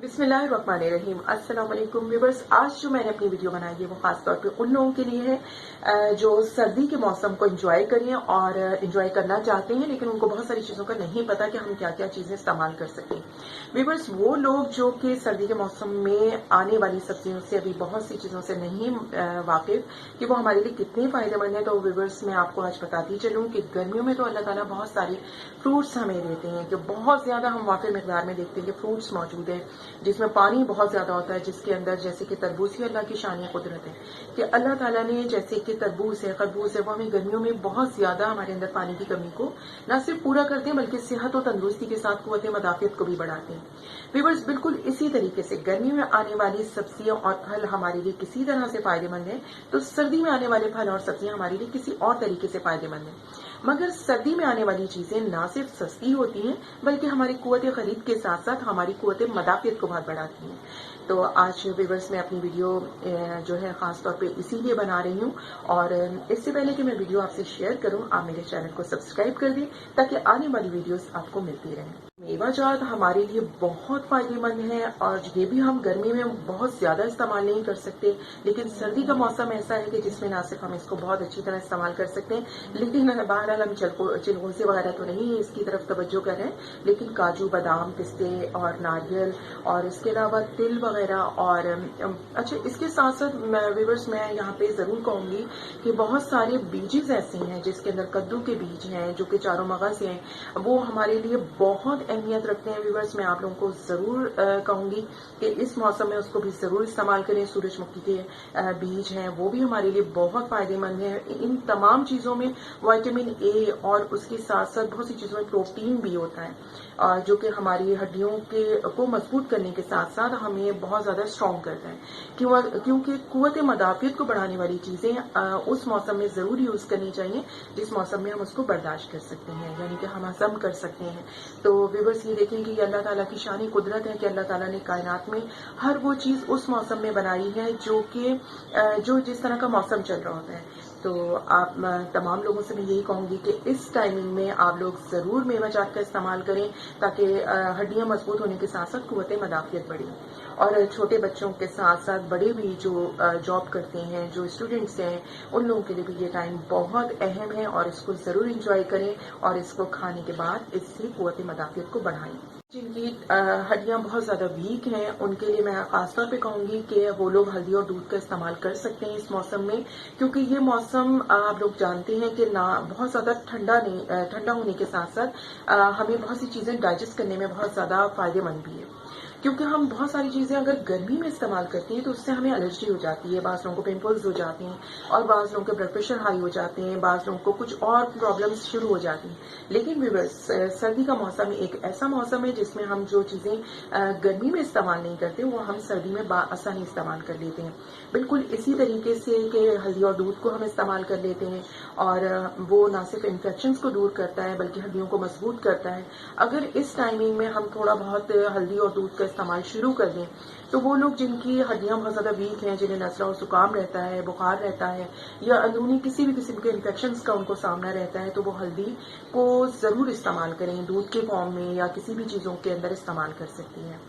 बिस्मिल्लाहिर्रहमानिर्रहीम। अस्सलाम वालेकुम व्यूअर्स। आज जो मैंने अपनी वीडियो बनाई है वो खास तौर पे उन लोगों के लिए है जो सर्दी के मौसम को एंजॉय करें और एंजॉय करना चाहते हैं, लेकिन उनको बहुत सारी चीज़ों का नहीं पता कि हम क्या क्या चीज़ें इस्तेमाल कर सकते हैं। व्यूअर्स, वो लोग जो कि सर्दी के मौसम में आने वाली सब्जियों से अभी बहुत सी चीज़ों से नहीं वाकिफ कि वो हमारे लिए कितने फ़ायदेमंद है, तो व्यूअर्स मैं आपको आज बताती चलूँ कि गर्मियों में तो अल्लाह ताला बहुत सारे फ्रूट्स हमें देते हैं कि बहुत ज़्यादा हम वाकई मकदार में देखते हैं कि फ्रूट्स मौजूद है जिसमें पानी बहुत ज्यादा होता है, जिसके अंदर जैसे कि तरबूज ही अल्लाह की शान कुदरत है कि अल्लाह ताला ने जैसे कि तरबूज है, खरबूज है, वो हमें गर्मियों में बहुत ज्यादा हमारे अंदर पानी की कमी को न सिर्फ पूरा करते हैं बल्कि सेहत और तंदुरुस्ती के साथ कुव्वत मदाफियत को भी बढ़ाते हैं। व्यूअर्स, बिल्कुल इसी तरीके से गर्मियों में आने वाली सब्जियां और फल हमारे लिए किसी तरह से फायदेमंद है, तो सर्दी में आने वाले फल और सब्जियां हमारे लिए किसी और तरीके से फायदेमंद है। मगर सर्दी में आने वाली चीजें ना सिर्फ सस्ती होती हैं बल्कि हमारी कुव्वत खरीद के साथ साथ हमारी कुव्वत मदाफियत को बहुत बढ़ाती हैं। तो आज व्यूअर्स मैं अपनी वीडियो जो है खास तौर पे इसीलिए बना रही हूँ, और इससे पहले कि मैं वीडियो आपसे शेयर करूँ, आप मेरे चैनल को सब्सक्राइब कर दें ताकि आने वाली वीडियोस आपको मिलती रहें। मेवाजात हमारे लिए बहुत फायदेमंद है और ये भी हम गर्मी में बहुत ज्यादा इस्तेमाल नहीं कर सकते, लेकिन सर्दी का मौसम ऐसा है कि जिसमें ना सिर्फ हम इसको बहुत अच्छी तरह इस्तेमाल कर सकते हैं, लेकिन बहरहाल हम चिलगोजे वगैरह तो नहीं इसकी तरफ तवज्जो कर रहे हैं, लेकिन काजू, बादाम, पिस्ते और नारियल और इसके अलावा तिल वगैरह और अच्छा, इसके साथ साथ व्यूअर्स मैं यहाँ पे जरूर कहूंगी कि बहुत सारे बीजेस ऐसे हैं जिसके अंदर कद्दू के बीज हैं जो कि चारों मगज हैं, वो हमारे लिए बहुत अहमियत रखते हैं। व्यूअर्स, मैं आप लोगों को जरूर कहूंगी कि इस मौसम में उसको भी जरूर इस्तेमाल करें। सूरजमुखी के बीज हैं वो भी हमारे लिए बहुत फायदेमंद है। इन तमाम चीजों में विटामिन ए और उसके साथ साथ बहुत सी चीजों में प्रोटीन भी होता है जो कि हमारी हड्डियों को मजबूत करने के साथ साथ हमें बहुत ज्यादा स्ट्रॉन्ग करता है, क्योंकि कुव्वत मदाफियत को बढ़ाने वाली चीजें उस मौसम में जरूर यूज करनी चाहिए जिस मौसम में हम उसको बर्दाश्त कर सकते हैं, यानी कि हम हजम कर सकते हैं। तो व्यूअर्स, ये देखें कि अल्लाह ताला की शानी कुदरत है कि अल्लाह ताला ने कायनात में हर वो चीज उस मौसम में बनाई है जो जिस तरह का मौसम चल रहा होता है। तो आप तमाम लोगों से मैं यही कहूंगी कि इस टाइमिंग में आप लोग जरूर मेवाजात का इस्तेमाल करें ताकि हड्डियां मजबूत होने के साथ साथ कुव्वत मदाफियत बढ़े। और छोटे बच्चों के साथ साथ बड़े भी जो जॉब करते हैं, जो स्टूडेंट्स हैं, उन लोगों के लिए भी ये टाइम बहुत अहम है और इसको जरूर इंजॉय करें और इसको खाने के बाद इससे कुव्वत मदाफियत को बढ़ाएं। जिनकी हड्डियां बहुत ज्यादा वीक हैं उनके लिए मैं खासतौर पे कहूंगी कि वो लोग हल्दी और दूध का इस्तेमाल कर सकते हैं इस मौसम में, क्योंकि ये मौसम आप लोग जानते हैं कि ना बहुत ज्यादा ठंडा होने के साथ साथ हमें बहुत सी चीजें डाइजेस्ट करने में बहुत ज्यादा फायदेमंद भी है, क्योंकि हम बहुत सारी चीजें अगर गर्मी में इस्तेमाल करते हैं तो उससे हमें एलर्जी हो जाती है, बाज़ लोगों को पिंपल्स हो जाते हैं और बाज़ लोगों के ब्लड प्रेशर हाई हो जाते हैं, बाज़ लोगों को कुछ और प्रॉब्लम्स शुरू हो जाती हैं। लेकिन व्यूअर्स, सर्दी का मौसम एक ऐसा मौसम है जिसमें हम जो चीजें गर्मी में इस्तेमाल नहीं करते वो हम सर्दी में आसानी इस्तेमाल कर लेते हैं। बिल्कुल इसी तरीके से कि हल्दी और दूध को हम इस्तेमाल कर लेते हैं और वो ना सिर्फ इन्फेक्शन को दूर करता है बल्कि हड्डियों को मजबूत करता है। अगर इस टाइमिंग में हम थोड़ा बहुत हल्दी और दूध का इस्तेमाल शुरू कर दें तो वो लोग जिनकी हड्डियां बहुत ज्यादा वीक हैं, जिन्हें नज़ला और जुकाम रहता है, बुखार रहता है या अंदरूनी किसी भी किस्म के इन्फेक्शन का उनको सामना रहता है, तो वो हल्दी को जरूर इस्तेमाल करें, दूध के फॉर्म में या किसी भी चीजों के अंदर इस्तेमाल कर सकती हैं।